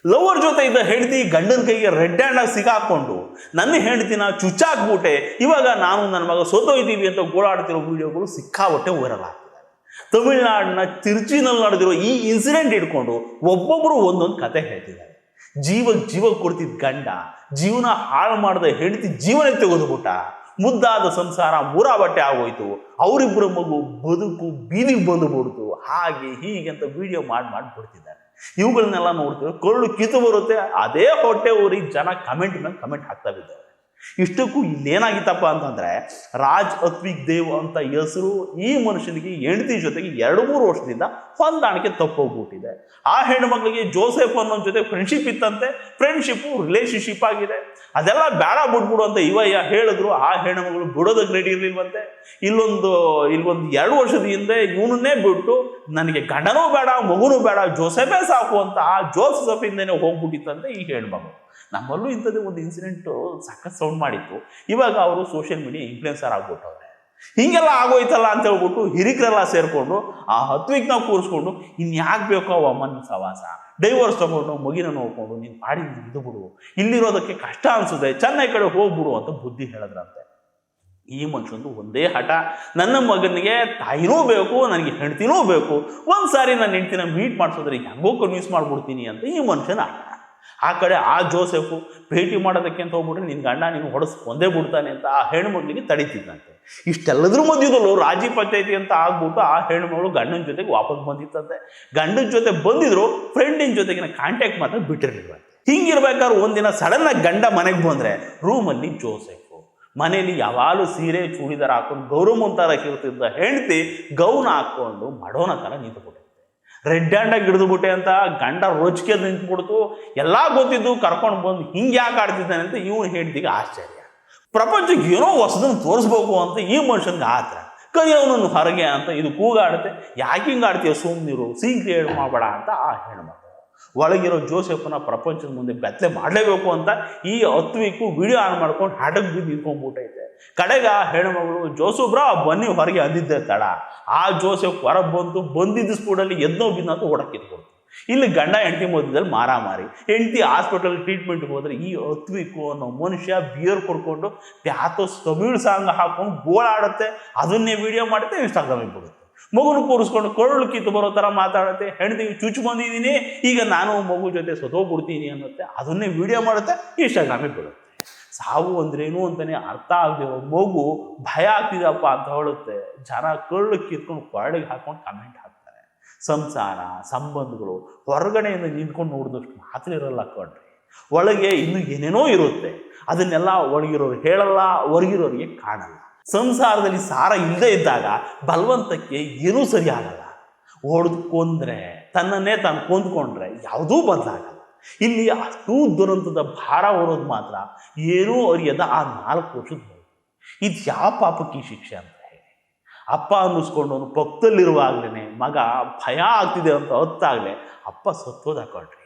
Lover ಜೊತೆ ಇದ್ದ ಹೆಂಡತಿ ಗಂಡನ ಕೈಗೆ ರೆಡ್ ಹ್ಯಾಂಡ್ ಆಗಿ ಸಿಗಾಕೊಂಡು ನನ್ನ ಹೆಂಡತಿನ ಚುಚ್ಚಾಕ್ಬಿಟ್ಟೆ, ಇವಾಗ ನಾನು ನನ್ನ ಮಗ ಸೋತೋಯ್ತೀವಿ ಅಂತ ಗೋಳಾಡ್ತಿರೋ ವಿಡಿಯೋಗಳು ಸಿಕ್ಕಾಬಟ್ಟೆ ವೈರಲ್ ಆಗ್ತಿದೆ. ತಮಿಳುನಾಡಿನ ತಿರುಚಿನಲ್ಲಿ ನಡೆದಿರೋ ಈ ಇನ್ಸಿಡೆಂಟ್ ಇಟ್ಕೊಂಡು ಒಬ್ಬೊಬ್ಬರು ಒಂದೊಂದು ಕತೆ ಹೇಳ್ತಿದ್ದಾರೆ. ಜೀವ ಕೊಡ್ತಿದ್ದ ಗಂಡ ಜೀವನ ಹಾಳು ಮಾಡದ ಹೆಂಡತಿ ಜೀವನ ತೆಗೆದುಬಿಟ್ಟ, ಮುದ್ದಾದ ಸಂಸಾರ ಮೂರಾಬಟ್ಟೆ ಆಗೋಯ್ತು, ಅವರಿಬ್ಬರ ಮಗು ಬದುಕು ಬೀದಿಗೆ ಬಂದುಬಿಡ್ತು, ಹಾಗೆ ಹೀಗೆ ಅಂತ ವಿಡಿಯೋ ಮಾಡಿ ಬಿಡ್ತಿದ್ದಾರೆ. ಇವುಗಳನ್ನೆಲ್ಲ ನೋಡ್ತೀವಿ, ಕರುಳು ಕಿತ್ತು ಬರುತ್ತೆ. ಅದೇ ಹೊಟ್ಟೆ ಊರಿ ಜನ ಕಮೆಂಟ್ ಮೇಲೆ ಕಮೆಂಟ್ ಹಾಕ್ತಾ ಇದ್ದಾರೆ. ಇಷ್ಟಕ್ಕೂ ಇಲ್ಲೇನಾಗಿತ್ತಪ್ಪ ಅಂತಂದ್ರೆ, ರಾಜ್ ಅತ್ವಿಕ್ ದೇವ್ ಅಂತ ಹೆಸರು ಈ ಮನುಷ್ಯನಿಗೆ ಹೆಂಡತಿ ಜೊತೆಗೆ 2-3 ವರ್ಷದಿಂದ ಹೊಂದಾಣಿಕೆ ತಪ್ಪೋಗ್ಬಿಟ್ಟಿದೆ. ಆ ಹೆಣ್ಣು ಮಕ್ಕಳಿಗೆ ಜೋಸೆಫ್ ಅನ್ನೋ ಜೊತೆ ಫ್ರೆಂಡ್ಶಿಪ್ ಇತ್ತಂತೆ, ಫ್ರೆಂಡ್ಶಿಪ್ಪು ರಿಲೇಶನ್ಶಿಪ್ ಆಗಿದೆ, ಅದೆಲ್ಲ ಬೇಡ ಬಿಡ್ಬಿಡು ಅಂತ ಇವಯ್ಯ ಹೇಳಿದ್ರು. ಆ ಹೆಣ್ಣು ಮಗಳು ಬಿಡೋದಕ್ಕೆ ರೆಡಿ ಇರ್ಲಿಲ್ವಂತೆ. ಇಲ್ಲೊಂದು 2 ವರ್ಷದ ಹಿಂದೆ ಇವನನ್ನೇ ಬಿಟ್ಟು ನನಗೆ ಗಂಡನೂ ಬೇಡ ಮಗುನೂ ಬೇಡ ಜೋಸೆಫೇ ಸಾಕು ಅಂತ ಆ ಜೋಸೆಫಿಂದನೇ ಹೋಗ್ಬಿಟ್ಟಿತ್ತಂತೆ ಈ ಹೆಣ್ಣು ಮಗಳು. ನಮ್ಮಲ್ಲೂ ಇಂಥದ್ದೇ ಒಂದು ಇನ್ಸಿಡೆಂಟು ಸಖತ್ ಸೌಂಡ್ ಮಾಡಿತ್ತು. ಇವಾಗ ಅವರು ಸೋಷಿಯಲ್ ಮೀಡಿಯಾ ಇನ್ಫ್ಲುಯೆನ್ಸರ್ ಆಗ್ಬಿಟ್ಟವ್ರೆ. ಹಿಂಗೆಲ್ಲ ಆಗೋಯ್ತಲ್ಲ ಅಂತ ಹೇಳ್ಬಿಟ್ಟು ಹಿರಿಕರೆಲ್ಲ ಸೇರಿಕೊಂಡು ಆ ಹತ್ವಿಕ್ ನಾವು ಕೂರಿಸ್ಕೊಂಡು ಇನ್ಯಾಕೆ ಬೇಕೋ ಅವ ಅಮ್ಮನ ಸವಾಸ, ಡೈವರ್ಸ್ ತಗೊಂಡು ಮಗಿನ ನೋಡ್ಕೊಂಡು ನೀನು ಪಾಡಿ ಇದು ಬಿಡು, ಇಲ್ಲಿರೋದಕ್ಕೆ ಕಷ್ಟ ಅನ್ಸುತ್ತೆ, ಚೆನ್ನೈ ಕಡೆ ಹೋಗ್ಬಿಡು ಅಂತ ಬುದ್ಧಿ ಹೇಳಿದ್ರಂತೆ. ಈ ಮನುಷ್ಯಂದು ಒಂದೇ ಹಠ, ನನ್ನ ಮಗನಿಗೆ ತಾಯಿನೂ ಬೇಕು ನನಗೆ ಹೆಂಡ್ತಿನೂ ಬೇಕು, ಒಂದ್ಸಾರಿ ನನ್ನ ಹೆಂಡ್ತಿನ ಮೀಟ್ ಮಾಡಿಸೋದ್ರೆ ಹೆಂಗೋ ಕನ್ವಿನ್ಸ್ ಮಾಡ್ಬಿಡ್ತೀನಿ ಅಂತ ಈ ಮನುಷ್ಯನ ಹಠ. ಆ ಕಡೆ ಆ ಜೋಸೆಫು ಭೇಟಿ ಮಾಡೋದಕ್ಕೆ ಅಂತ ಹೋಗ್ಬಿಟ್ರೆ ನಿನ್ನ ಗಂಡ ನೀನು ಕೊಂದೇ ಬಿಡ್ತಾನೆ ಅಂತ ಆ ಹೆಣ್ಮಗಳಿಗೆ ತಡೀತಿದ್ದಂತೆ. ಇಷ್ಟೆಲ್ಲದ್ರ ಮಧ್ಯದಲ್ಲೂ ರಾಜಿ ಪಂಚಾಯಿತಿ ಅಂತ ಆಗ್ಬಿಟ್ಟು ಆ ಹೆಣ್ಮಗಳು ಗಂಡನ ಜೊತೆಗೆ ವಾಪಸ್ ಬಂದಿತ್ತಂತೆ. ಗಂಡನ ಜೊತೆ ಬಂದಿದ್ರು, ಫ್ರೆಂಡಿನ ಜೊತೆಗಿನ ಕಾಂಟ್ಯಾಕ್ಟ್ ಮಾತ್ರ ಬಿಟ್ಟಿರ್ಲಿಲ್ವಂತೆ. ಹಿಂಗಿರ್ಬೇಕಾದ್ರೆ ಒಂದಿನ ಸಡನ್ ಆಗಿ ಗಂಡ ಮನೆಗೆ ಬಂದ್ರೆ ರೂಮಲ್ಲಿ ಜೋಸೆಫು, ಮನೆಯಲ್ಲಿ ಯಾವಾಗಲೂ ಸೀರೆ ಚೂಡಿದಾರ ಹಾಕೊಂಡು ಗೌರವಂತರ ಇರ್ತಿದ್ದ ಹೆಂಡತಿ ಗೌನ ಹಾಕೊಂಡು ಮಡೋನ ಥರ ನಿಂತುಬಿಟ್ಟೆ, ರೆಡ್ ಹ್ಯಾಂಡಾಗಿ ಹಿಡಿದುಬಿಟ್ಟೆ ಅಂತ ಗಂಡ ರೋಚಿಕೆ ನಿಂತ್ಬಿಡ್ತು. ಎಲ್ಲ ಗೊತ್ತಿದ್ದು ಕರ್ಕೊಂಡು ಬಂದು ಹಿಂಗೆ ಯಾಕೆ ಆಡ್ತಿದ್ದಾನೆ ಅಂತ ಇವನು ಹೆಂಡತಿಗೆ ಆಶ್ಚರ್ಯ. ಪ್ರಪಂಚಕ್ಕೆ ಏನೋ ಹೊಸದನ್ನು ತೋರಿಸ್ಬೇಕು ಅಂತ ಈ ಮನುಷ್ಯನಿಗೆ ಆತರ, ಕೈಯವನನ್ನು ಹೊರಗೆ ಅಂತ ಇದು ಕೂಗಾಡುತ್ತೆ. ಯಾಕೆ ಹಿಂಗೆ ಆಡ್ತೀಯ, ಸುಮ್ಮನಿರು, ಸೀಕ್ರೆಟ್ ಮಾಡಬೇಡ ಅಂತ ಆ ಹೆಣ್ಮಕ್ಳು. ಒಳಗಿರೋ ಜೋಸೆಫನ ಪ್ರಪಂಚದ ಮುಂದೆ ಬೆತ್ತಲೆ ಮಾಡಲೇಬೇಕು ಅಂತ ಈ ಹತ್ವಿಕ್ಕು ವಿಡಿಯೋ ಆನ್ ಮಾಡ್ಕೊಂಡು ಹಡಗ್ ಬಿದ್ದು ನಿಂತ್ಕೊಂಡ್ಬಿಟ್ಟೈತೆ. ಕಡೆಗೆ ಆ ಹೆಣ್ಮಗಳು ಜೋಸೆಫ್ರ ಬನ್ನಿ ಹೊರಗೆ ಅಂದಿದ್ದೆ ತಡ, ಆ ಜೋಸೆಫ್ ಹೊರಗೆ ಬಂದಿದ್ದ ಸ್ಪೂಡಲ್ಲಿ ಎದ್ನೋ ಬಿದ್ದು ಓಡಕ್ಕಿಟ್ಕೊಡ್ತು. ಇಲ್ಲಿ ಗಂಡ ಹೆಂಡತಿ ಮಧ್ಯದಲ್ಲಿ ಮಾರಾಮಾರಿ, ಹೆಂಡತಿ ಹಾಸ್ಪಿಟಲ್ ಟ್ರೀಟ್ಮೆಂಟ್ಗೆ ಹೋದ್ರೆ ಈ ಹತ್ವಿಕ್ಕು ಅನ್ನೋ ಮನುಷ್ಯ ಬಿಯರ್ ಕೊಡ್ಕೊಂಡು ಪ್ಯಾತೋ ತಮಿಳ್ ಸಾಂಗ್ ಹಾಕೊಂಡು ಗೋಳಾಡುತ್ತೆ, ಅದನ್ನೇ ವಿಡಿಯೋ ಮಾಡುತ್ತೆ, ಇನ್ಸ್ಟಾಗ್ರಾಮಿಗೆ ಬಿಡುತ್ತೆ. ಮಗುನ ಕೂರಿಸ್ಕೊಂಡು ಕರುಳು ಕಿತ್ತು ಬರೋ ಥರ ಮಾತಾಡುತ್ತೆ, ಹೆಂಡತಿಗೆ ಚುಚ್ಚು ಬಂದಿದ್ದೀನಿ ಈಗ ನಾನು ಮಗು ಜೊತೆ ಸತ್ತೋಗ್ಬಿಡ್ತೀನಿ ಅನ್ನುತ್ತೆ, ಅದನ್ನೇ ವಿಡಿಯೋ ಮಾಡುತ್ತೆ, ಇನ್ಸ್ಟಾಗ್ರಾಮಿಗೆ ಬಿಡುತ್ತೆ. ಸಾವು ಅಂದ್ರೇನು ಅಂತಾನೆ ಅರ್ಥ ಆಗದಿರೋ ಮಗು ಭಯ ಆಗ್ತಿದಪ್ಪ ಅಂತ ಹೇಳುತ್ತೆ. ಜನ ಕರುಳು ಕಿತ್ಕೊಂಡು ಕೊರಳಿಗೆ ಹಾಕೊಂಡು ಕಮೆಂಟ್ ಹಾಕ್ತಾರೆ. ಸಂಸಾರ ಸಂಬಂಧಗಳು ಹೊರಗಡೆಯಿಂದ ನಿಂತ್ಕೊಂಡು ನೋಡಿದಷ್ಟು ಮಾತ್ರ ಇರಲ್ಲ ಕಣ್ರಿ, ಒಳಗೆ ಇನ್ನೂ ಏನೇನೋ ಇರುತ್ತೆ. ಅದನ್ನೆಲ್ಲ ಒಳಗಿರೋರು ಹೇಳಲ್ಲ, ಹೊರಗಿರೋರಿಗೆ ಕಾಣಲ್ಲ. ಸಂಸಾರದಲ್ಲಿ ಸಾರ ಇಲ್ಲದೆ ಇದ್ದಾಗ ಬಲವಂತಕ್ಕೆ ಏನೂ ಸರಿ ಆಗಲ್ಲ. ಕೊಂದ್ರೆ ತನ್ನನ್ನೇ ತಾನು ಕೊಂದ್ಕೊಂಡ್ರೆ ಯಾವುದೂ ಬದಲಾಗಲ್ಲ. ಇಲ್ಲಿ ಅಷ್ಟೂ ದುರಂತದ ಭಾರ ಹೊರೋದು ಮಾತ್ರ ಏನೂ ಅರಿಯದ ಆ 4 ವರ್ಷದ ಮಗು. ಇದು ಯಾವ ಪಾಪಕ್ಕೆ ಈ ಶಿಕ್ಷೆ ಅಂತ ಹೇಳಿ ಅಪ್ಪ ಅನ್ನಿಸ್ಕೊಂಡು ಅವನು ಪಕ್ಕದಲ್ಲಿರುವಾಗಲೇ ಮಗ ಭಯ ಆಗ್ತಿದೆ ಅಂತ ಹೊತ್ತಾಗಲೇ ಅಪ್ಪ ಸತ್ತೋದ ಹಾಕೊಂಡ್ರಿ.